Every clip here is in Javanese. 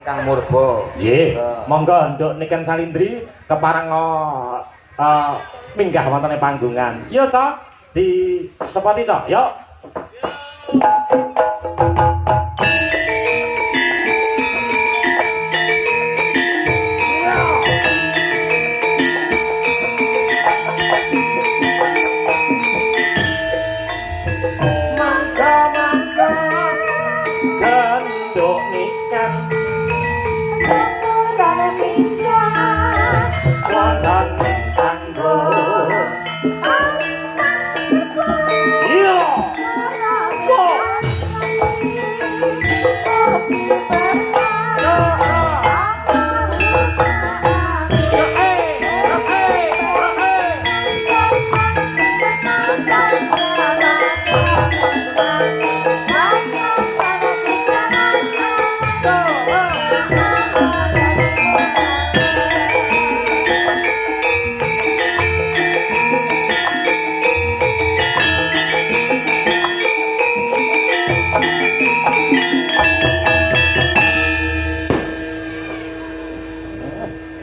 Kang Murba. Nggih. Monggo nduk niken Salindri kepareng minggah wonten ing panggungan. Yo, Cok. Di sepoti, Cok. Yo.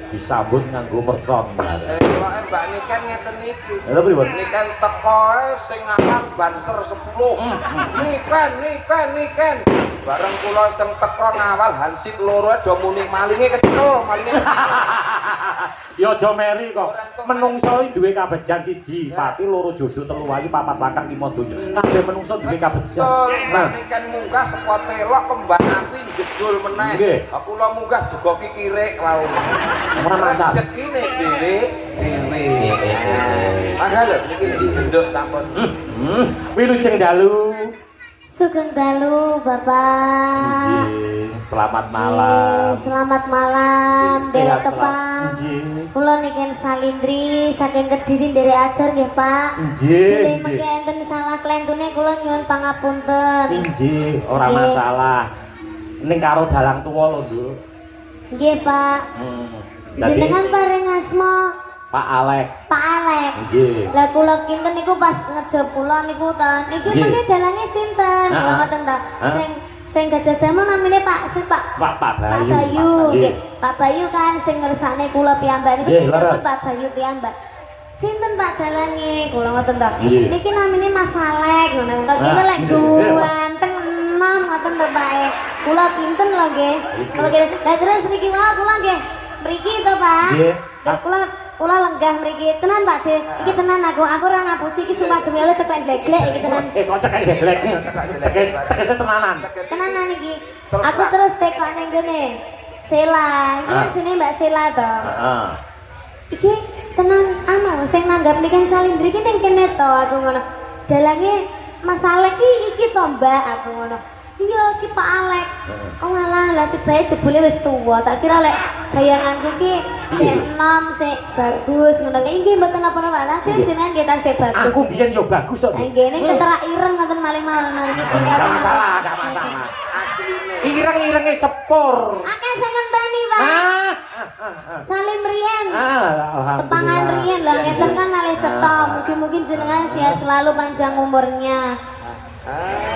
Disambut nganggo mercon. Pokoke Mbak Niken ngeten iki. Lha pripun? Niken teko sing ngangkat banser 10. Niken. Bareng kula sing teko ngawal hansip loro do muni malinge kecil. Ya aja meri kok. Menungso iki duwe kabejan siji, pati loro joso telu wayu papat bakar lima donya. Kabeh menungso duwe kabejan. Nah, Niken munggah saka telok kembang api jedul meneh. Nggih. Kula munggah juga kikirik laun. Ora masalah. Rezekine dhewe. Mangga lho niki nduk sampun. Wilujeng dalu. Sugeng dalu, Bapak. Nggih, selamat malam. Selamat malam, Dek Tepang. Nggih. Kula niken Salindri saking Kediri nderek ajar nggih, Pak. Nggih. Bilih mengke enten salah klentune kula nyuwun pangapunten. Nggih, ora Nggih. masalah. Ning karo dalang tuwa lho, Nduk. Nggih, Pak. Dadi Jenengan paring asma Pak Alek. Pak Alek. Nggih. Lah kula kinten niku pas ngejep kula niku ta. Niki Nggih. mengke dalange sinten? Kula ngoten ta. Sing gadah damel namine Pak Pak Pak Bayu. Bayu. Nggih. Pak Bayu kan sing ngersakne kula piyambak niku Nggih, sinten leres. Pak Bayu piyambak. Sinten Pak dalange? Kula ngoten ta. Nggih. Niki namine Mas Alek ngono. Kok kita lek nggih, ganteng enom ngoten to Pak. Kula pinten lho nggih. Kula kira lah terus niki wae kula nggih. Mriki to Pak. Nggih. Lah kula lenggah mriki tenan Pak De. Iki tenan aku ora ngapusi iki sumpah demi Allah ceklek bleglek iki tenan. Kok cekek beglek. Tekese tenanan. Tenanan iki. Aku terus tekok ning kene. Sela, iki kan jenenge Mbak Sela to. Heeh. Iki tenan anu sing nanggap niken Salindri iki ning kene to aku ngono. Dalange masalah iki to Mbak aku ngono. Iya iki Pak Alek. Oh malah lah tibae jebule wis tuwa. Tak kira lek bayanganku iki sik enom, sik bagus ngono. Nggih mboten napa-napa. Lah jenengan nggih tasih bagus. Aku biyen yo bagus kok. Nggih ning keterak ireng ngoten malih-malih. Gak masalah, gak masalah. Asline. Ireng-irenge sepur. Akeh sing ngenteni, Pak. Salim riyen. Tepangan riyen lah ngeten kan alih cetha. Mugi-mugi jenengan sehat selalu panjang umurnya.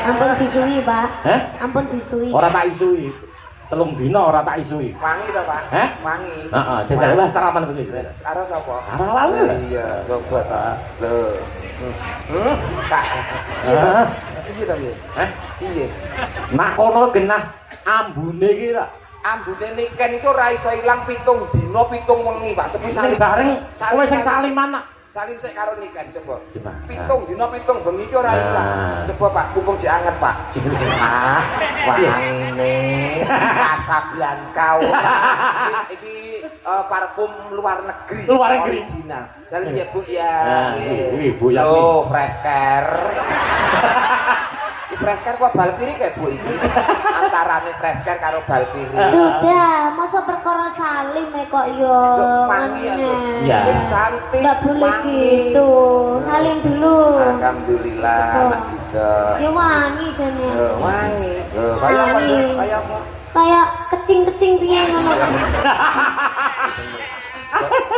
Ampun disui, Pak. Heh? Ampun disui. Ora tak isui. Telung dina ora tak isui. Wangi to, Pak? Heh? Wangi. Heeh, jajal lah sarapan kuwi. Karo sapa? Karo lalu. Iya, coba ta. Lho. Kak. Heeh. Piye to, piye? Heh? Piye? Nak kono genah ambune iki ra. Ambune Niken iku ora iso ilang 7 dina 7 wengi, Pak. Sing bareng kowe sing saliman nak. Salin sik karo Niken coba. Coba. 7 dina 7 bengi iki ora ilang. Coba Pak, kumpul si anget, Pak. Wangine Casablanca. Iki parfum luar negeri. Luar negeri. Original. Salin ya, Bu ya. Ibu ya. Loh, Fresker. Fresker kok bal piring kayak Bu iki. Antarane Fresker karo bal piring. Sudah, masa perkara salim kok yo. Wangi ya, Bu. Iya. Cantik. Enggak boleh gitu. Salim dulu. Alhamdulillah, anak juga. Ya wangi jane. Wangi. Kayak apa? Wangi. Kayak apa? Kayak kecing-kecing piye ngono.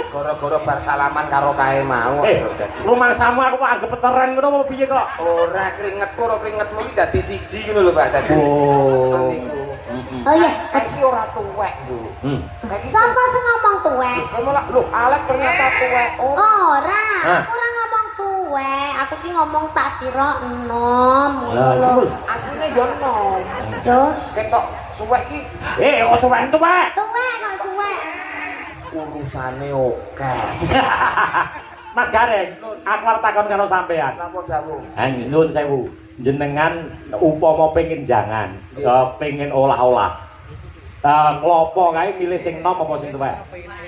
Goro-goro bar salaman karo kae mau. Rumangsamu aku kok anggap peceren ngono apa piye kok? Ora keringetku karo keringetmu iki dadi siji ngono lho, Pak. Dadi. Oh. Niku. Oh iya. Iki ora tuwek, Bu. Sapa sing ngomong tuwek? Kamu lah, loh, Alek ternyata tuwek. Oh, Ora, aku ora ngomong tuwek. Aku ki ngomong tak kira enom. Lah, asline yo nom. Terus Ketok suwek ki kok suwen tuwek. tuwek kok suwek. urusane oke. Mas Gareng, aku arep takon karo sampean. Napa dawuh? Nyuwun sewu, jenengan upama pengen jangan, pengen olah-olah. Klopo kae milih sing nom apa sing tuwek?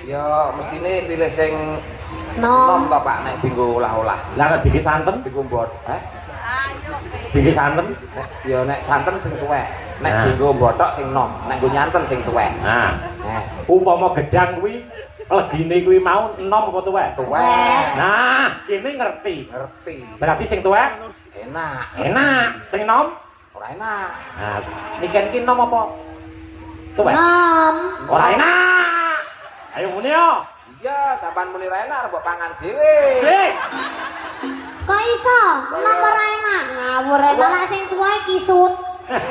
Ya mestine pilih sing Nom. nom to Pak nek dinggo olah-olah. Lah nek diki santen, Dinggo mbot, diki santen. Ya nek santen sing tuwek. Nek Nah. dinggo botok sing nom, nek nggo nyanten sing tuwek. Nah, Nah, upama gedang kuwi legine kuwi mau nom apa tuwek? tuwek. Nah, kene ngerti. Ngerti. Berarti sing tuwek Enak. enak, sing nom Ora enak. nah, niken ki nom apa? Tuwek. Nom. Ora enak. Ayo muni yo. Iya, sampean muni ra enak mbok pangan dhewe. Dik. Kok iso? Nom ora enak. Ngawur malah sing tuwek kisut.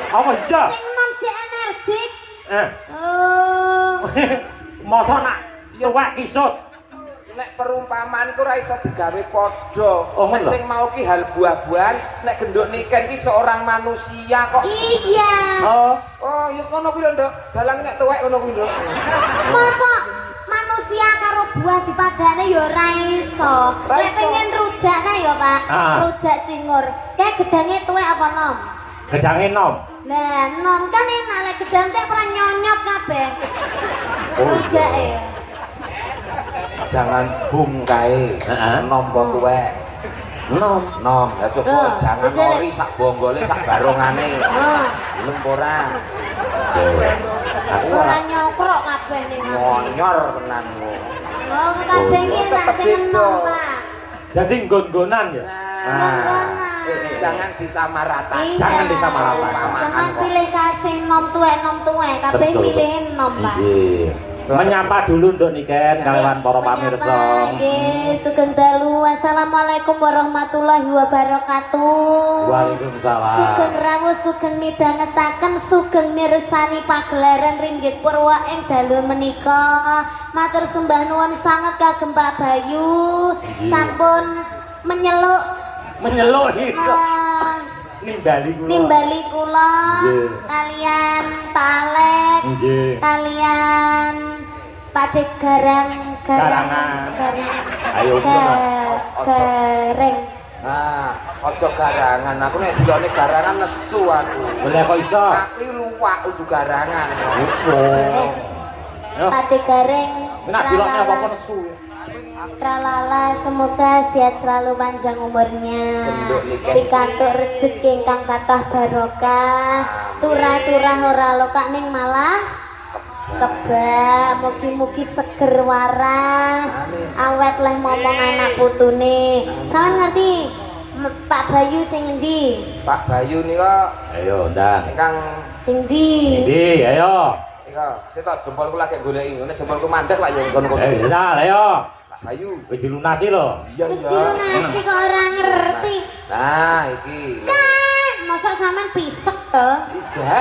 Apa iya? Sing nom si energik. Eh, Oh. masa nak tuwek kisut. Nek perumpamaan iku ora iso digawe padha. Oh, Nek ngono. sing mau ki hal buah-buahan, nek genduk niken ki seorang manusia kok. Iya. Oh, Oh, yes ngono kuwi lho, Nduk. Dalang nek tuwek ngono kuwi, Nduk. Masa manusia karo buah dipadane ya ora iso. Ra Lek iso. pengen rujak kan ya, Pak. Ah. Rujak cingur. Kayak gedange tuwek apa nom? gedange nom. Lah, nom kan enak lek gedang teh ora nyonyot kabeh. Oh, Rujake. Jangan bung kae. Heeh. Nompo tuwek. Nom. Nom, ya coba Loh, jangan rujak. ngori sak bonggole sak barongane. Oh, Belum ora. Aku ora ora nyokrok kabeh ning. ngonyor tenan ku. Oh, kabeh iki Oh, enak tetep sing enom, beda. Pak. Jadi nggon-nggonan ya. Nggon-nggonan. Jangan disamaratakan. Iya. Jangan disamaratakan. Jangan pilih kasih nom tuwek, kabeh Betul, pilih nom, Pak. Nggih. Menyapa dulu untuk niken kalian para pamirsa. Nggih, sugeng dalu. Assalamualaikum warahmatullahi wabarakatuh. Waalaikumsalam. Sugeng rawuh, sugeng midhangetaken, sugeng mirsani pagelaran Ringgit Purwa ing dalu menika. Matur sembah nuwun sanget kagem Pak Bayu. Nggih. Sampun menyeluk Menyeluk itu. Nimbali kula. nimbali kula Nggih. kalian Pak Alek, Nggih. kalian Pak Dek Garang Garangan. Ayo, Gareng. Nah, ojo garangan. Aku nek dilone garangan nesu aku. Boleh kok iso? Aku luwak udu garangan. Oh. Yo, Pak Dek Gareng. nek dilokne apa-apa nesu. Tralala, semoga sehat selalu panjang umurnya. Genduk niken. Pikantuk rezeki ingkang kathah barokah. Turah-turah ora lokak ning malah kebak, mugi-mugi seger waras. Amin. Awet leh momong anak putune. Sampeyan ngerti Pak Bayu sing endi? Pak Bayu nika Ayo, ndang. ingkang Sing ndi? Ndi, ayo. nika setot jempolku lagi goleki. Nek jempolku mandek lak ya ngono-ngono. Ayo, ayo. Pak Bayu. Wis dilunasi lho. Iya Wis iya. dilunasi kok ora ngerti. Nah, iki. Kan, mosok sampean pisek to? Iya.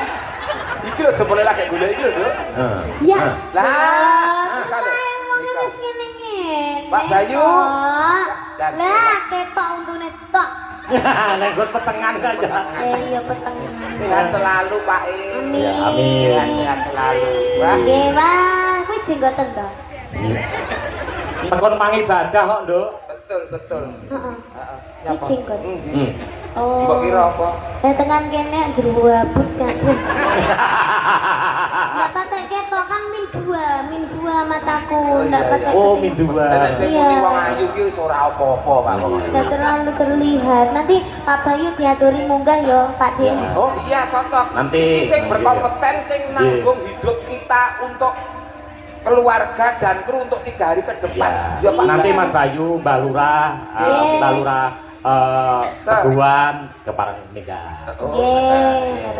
Iki lho jempole lagi goleki lho, Nduk. Heeh. Ya. Lah, kok kalau- wong wis ngene-ngene. Pak Bayu. kok. Dan- Lah, ketok untune tok. Nek gue petengan aja. Iya petengan. Sehat selalu, Pak. Amin. Ya, amin. Sehat-sehat selalu. Wah. Nggih, Wah, kuwi jenggoten to. Tekon pangibadah kok, Nduk. Betul, betul. Heeh. Heeh. Kuwi jenggot. Nggih. Oh. Mbok kira apa? Lah tekan kene jero abut kabeh. Ndak patek ketok kan min dua mataku, ndak iya, patek. Oh, min dua. Nek sing Iya. muni wong ayu ki wis ora apa-apa, Pak. Nggak terlalu terlihat. Nanti Pak Bayu diaturi munggah yo, Pak De. Ya. Oh iya cocok. Nanti. Iki sing berkompeten sing nanggung hidup kita untuk keluarga dan kru untuk 3 hari ke depan. Ya, Pak. nanti Mas Bayu, Mbak Lurah, Iya. Mbak Lurah, Teguhan, ke para nikah. Oh, Nggih,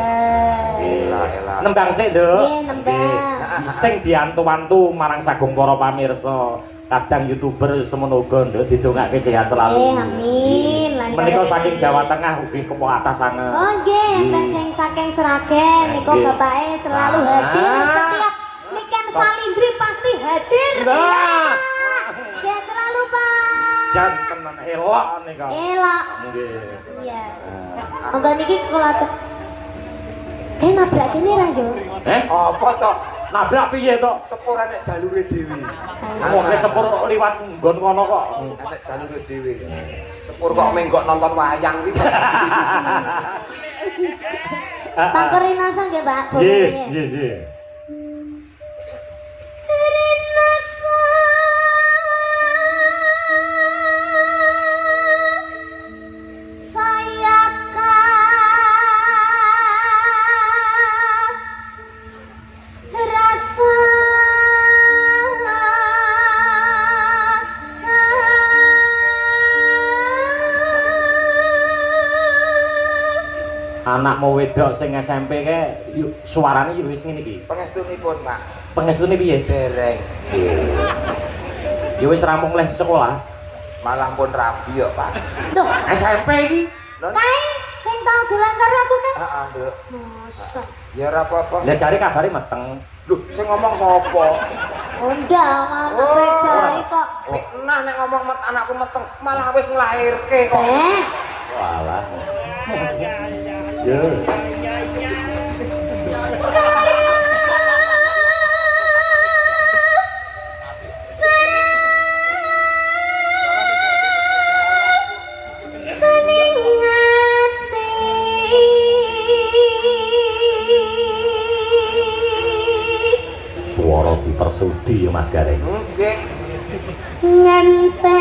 Elah, elah. Nembang sik, Nduk. Nggih, nembang. Nggih. Sing diantu-antu marang sagung para pamirsa. kadang YouTuber semono uga nduk didongake sehat selalu. Amin. Menika saking Jawa Tengah ugi kepo atas sanget. Oh nggih, enten sing saking Sragen nika bapake selalu hadir setiap niken Salindri pasti hadir. Nah. Sehat selalu, Pak. Jan tenan elok nika. Elok. Nggih. Iya. Monggo niki kula nabrak kene ra yo. Apa to? Nabrak piye to? Sepur nek jalure dhewe. Moga sepur liwat nggon ngono kok. Nek jalure dhewe. Sepur kok menggok nonton wayang iki. Pangkeri nasa nggih, Pak. Nggih, nggih, nggih. Anakmu wedok sing SMP ke suarane yo wis ngene iki. Pangestunipun, Pak. Pengestune piye? Dereng. Ya wis rampung leh sekolah. Malah pun rabi kok, Pak. Duh, SMP iki. kae sing tau dolan karo aku kan? Heeh, Nduk. Masa. Ya ora apa-apa. Lah jare kabare meteng. Lho, sing ngomong sapa? Onda, mama bedai kok. Nah nek ngomong anakku meteng, malah wis nglairke kok. Walah. Ya. Suara dipersudi ya Mas Gareng. Nggih. Ngente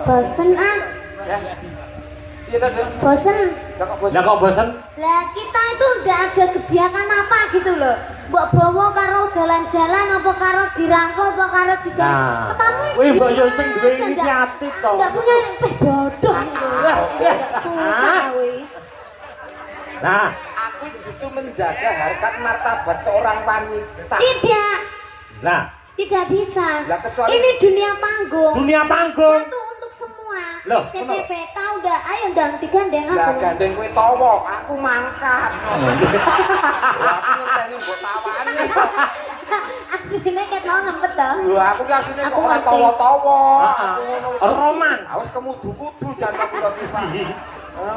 bosen ah. Ya. Iya tadi. Bosen. Lah kok bosen? Lah kita itu udah ada kebiasaan apa gitu loh. Mbok bawa karo jalan-jalan apa karo dirangkul apa karo digang. Nah. Kamu Wih, mbok yo sing duwe inisiatif to. enggak punya bodoh gitu. Suka wih. Nah, Aku justru menjaga harkat martabat seorang wanita. Tidak. nah, Tidak bisa. Lah kecuali Ini dunia panggung. dunia panggung. Satu untuk semua. Loh, SCTV tahu dah. Ayo dong digandeng lah aku. gandeng kowe tawa, aku mangkat. Lah aku ngenteni mbok tawani. Aslinya kayak mau ngempet toh. Lho aku ki asline kok Aku ora ngerti. tawa-tawa. Heeh. Aku ngono wis. Roman. Awas kemudu-kudu jan kula-kula.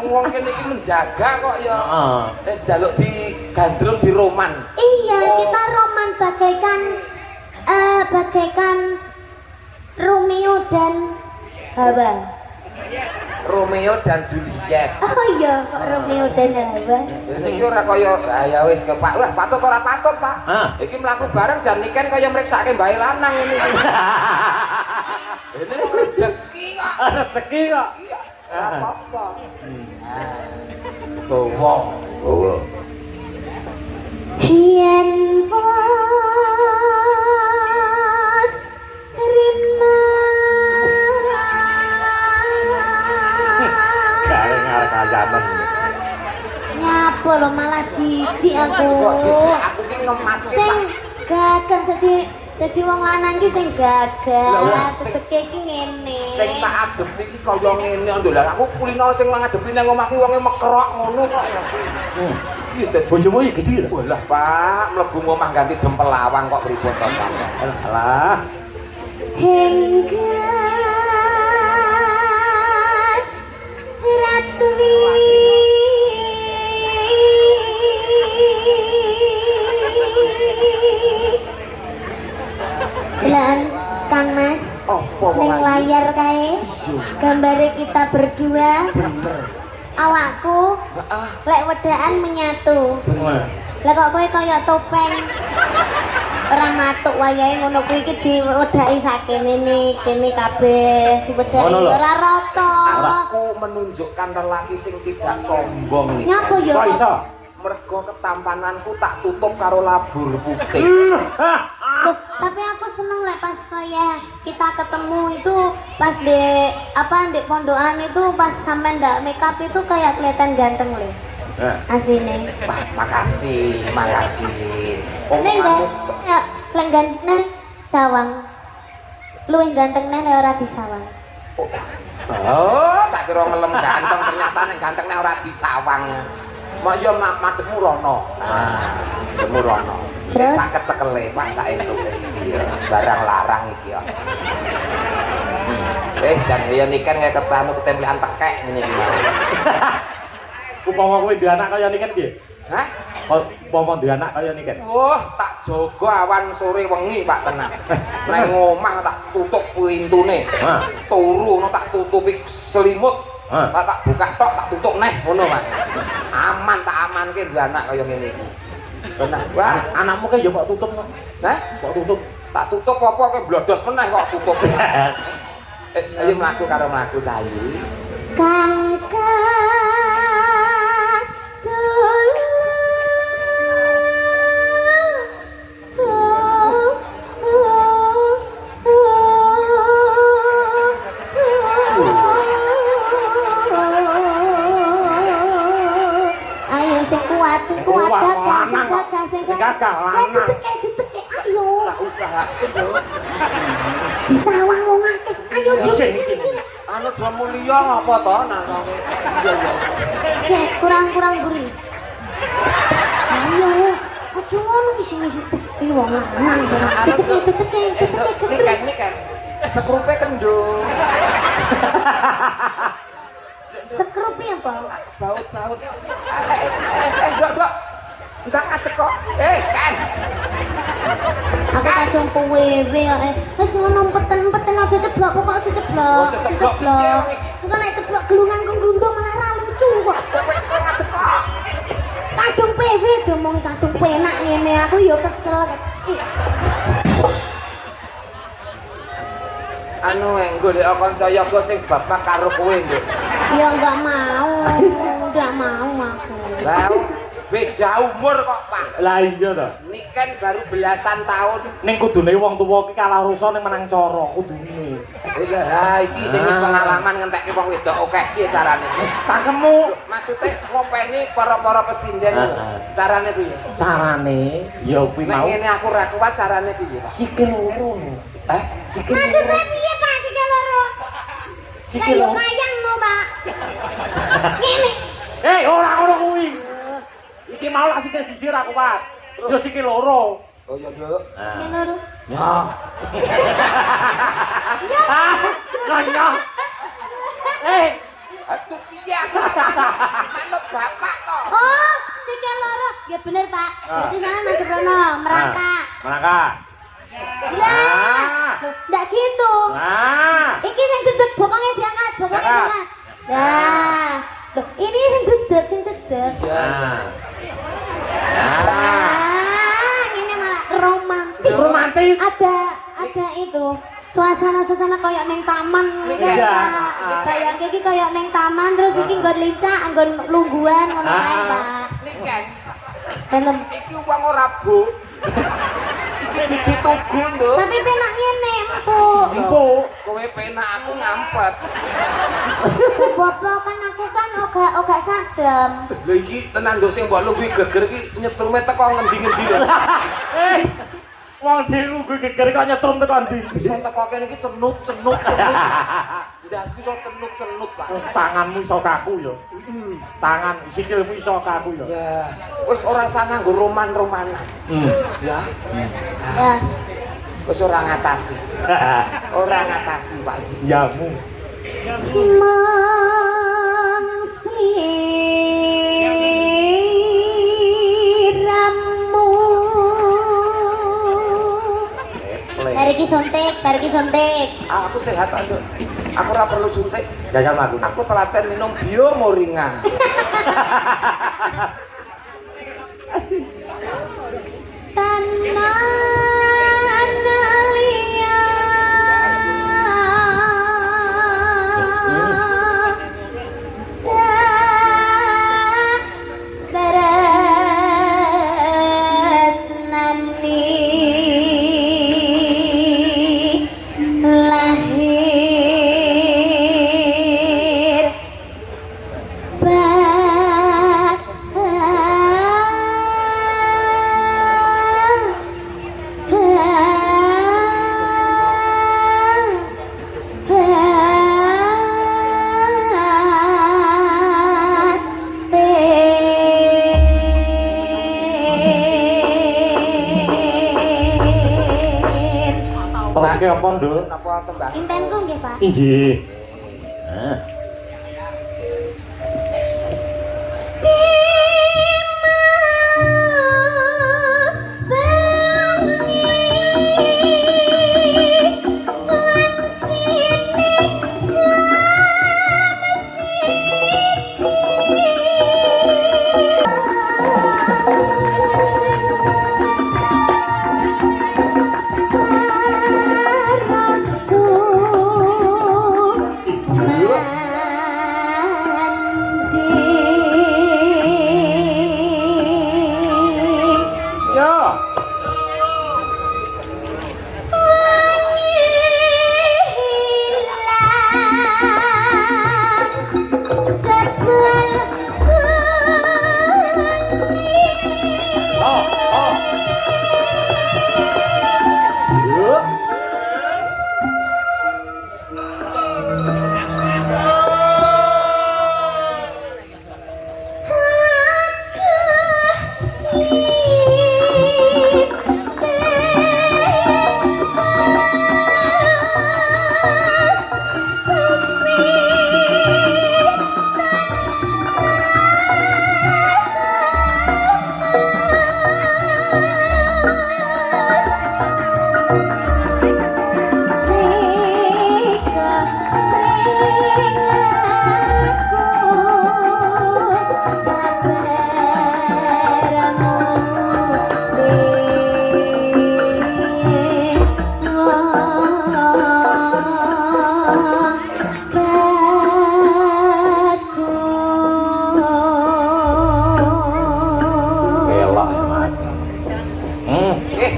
Wong kene iki menjaga kok ya. Heeh. Jaluk di gandrung di roman. Iya, Oh. kita roman bagaikan Romeo dan Hawa. Romeo dan Juliet. Oh iya, kok Romeo dan Hawa. Ini iki ora kaya ya wis ke Pak. Wah, patut ora patut, Pak. Ah. Iki mlaku bareng jan niken kaya mriksake mbae lanang ini. Ini rezeki kok. Rezeki kok. Iya. Ora apa-apa. Hmm. Bawa. Oh. Yen pos rina Gareng arek kajanen. nyapa lo malah jijik aku. Kok jijik aku ki ngematke Sing Pak. gagah dadi wong lanang ki sing Lah, gagah, sing- teteke ki ngene. Sing tak adep iki kaya ngene lho. Lah aku kulino sing ngadepi nang omah ki wonge mekrok ngono kok. Iya, dadi Bojomu iki gedhi lho. Walah, Pak, mlebu omah ganti dempel lawang kok pripun to, Pak? Alah. hingga ratui lan Kang Mas ning layar kae gambare kita berdua awakku lek wedaan menyatu lah kok kowe kaya topeng ora matuk wayahe ngono kuwi iki diwedhaki sakene kene kabeh diwedhaki ora rata aku menunjukkan lelaki sing tidak sombong nih nyapa ya kok iso mergo ketampananku tak tutup karo labur putih tapi aku seneng lek pas saya kita ketemu itu pas di pondokan itu pas sampean ndak make up itu kayak kelihatan ganteng lho asine makasih ning ganteng sawang luwih ganteng neh ora disawang tak kira ngelem ganteng ternyata ning ganteng ora disawang mak yo madhepmu rono madhepmu rono sakit sekele masa itu barang larang iki ya jan ya niken kaya ketemu ketemplean tekek ngene iki upama kowe duwe anak kaya niken piye hah upama duwe anak kaya niken wah tak jaga awan sore wengi Pak tenang nang omah tak tutup pintune turu no tak tutupi selimut tak buka tok tak tutup neh ngono Pak aman tak amanke duwe anak kaya ngene iki benar wah anakmu ke yo kok tutup kok hah kok tutup tak tutup apa ke blodos meneh kok tutup ayo mlaku karo mlaku sayu kakak gagah lanang ayo tak usah disawang wong akeh ayo anu jam mulia apa to nang iya kurang buri ayo aja ngono isi iki wong lanang niken sekrupe kendung sekrupe apa baut dok enggak teko kan aku kacung wewe wis ngono peten aja ceblok kok aja ceblok engko nek ceblok gelungan kok ndundung malah ra lucu kok teko kadung PW diomongi kadung penak ngene aku ya kesel anu golek kanca yoga sing bapak karo kowe nduk ya enggak mau aku lah beda umur kok Pak lah iya to niken baru belasan tahun ning kudune wong tuwa iki kalah rusa ning menang cara kudune lah iki sing pengalaman ngentekke wong wedok akeh piye carane tangkemmu maksude ngopeni para pesinden carane piye carane ya kuwi mau nek ngene aku ra kuat carane piye Pak sikil loro sikil maksudnya piye Pak sikil loro sikil loro kayangmu Pak ngene ora ngono kuwi iki mau lak sikil sisir aku Pak yo sikil loro oh iya Nduk sikil loro ya ya atuh piye manut bapak to oh sikil loro ya bener Pak berarti sana madhep rono merangkak lah ndak gitu iki sing dedek bokonge diangkat nah ini sing dedek ini malah romantis ada itu suasana kayak neng taman kayak iki kayak neng taman terus iki nggon lincah nggon lungguhan ngono kae Pak niken film iki wong ora bu iki ditugu Nduk tapi penak ngene kowe penak aku ngampet Bapak kan aku kan ogak sajam lho iki tenan Nduk sing mbok lungguh geger iki nyetrume teko ngendi-ngendi lho wong dilungguh geger kok nyetrum teko ndi iso teko kene iki cenut ndasku iso cenut Pak tanganmu iso kaku ya tangan sikilmu iso kaku ya wis ora usah nganggo roman-romanan ya Wis ora ngatasi. Ora ngatasi, Pak. Yamu. Mangsiramu. Bariki suntik. Aku sehat, Nduk. Aku ora perlu suntik. Jajal aku. Aku telaten minum bio moringa. Tanah Terus apa, Nduk? Napa tembang? Impenku nggih, Pak. Injih. Nah.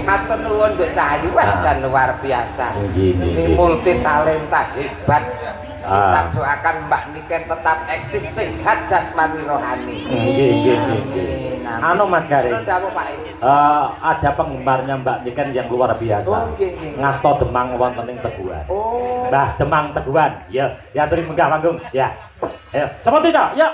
Matur nuwun Mbak Cahayu, jan luar biasa. Ini multi talenta hebat. Kita doakan Mbak Niken tetap eksis sehat jasmani rohani. Nggih. Anu Mas Garing. Ada penggemarnya Mbak Niken yang luar biasa. Ngasto Demang wonten ing Teguhan. Mbah Demang Teguhan. Ya, aturi munggah panggung. Ya. Ayo, seperti itu. Ya.